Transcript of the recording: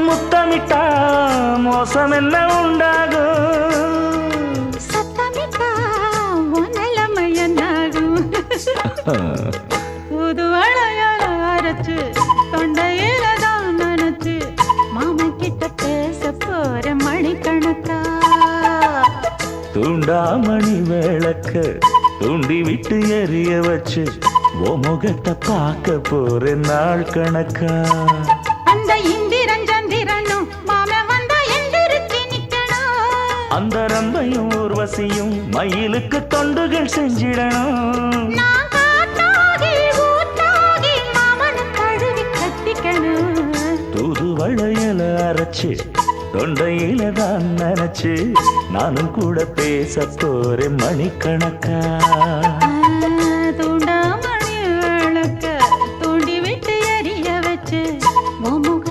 முத்தமிட்டா மோசம் என்ன உண்டாகும்? சத்தமிட்டா நிலைமை என்னாகும்? புது வளையல அரைச்சு தொண்டையில தான் நினைச்சு மாமன் கிட்ட பேச போற மணிக்கணக்கா. தூண்டாமணி விளக்க தூண்டி விட்டு எரிய வச்சு ஓ முகத்தை பார்க்க போற நாள் கணக்கா. அந்த இந்திரன் சந்திரனும் மாமன் வந்தா எந்திரிச்சு நிக்கணும். அந்த ரம்பையும் ஊர்வசியும் மயிலுக்கு தொண்டுகள் செஞ்சிடணும். நான் காத்தாகி ஊத்தாகி மாமனை தழுவி கட்டிக்கணும். தூது வளையல அரைச்சு தொண்டையில தான் நினைச்சு நானும் கூட பேச போறேன் மணிக்கணக்கா.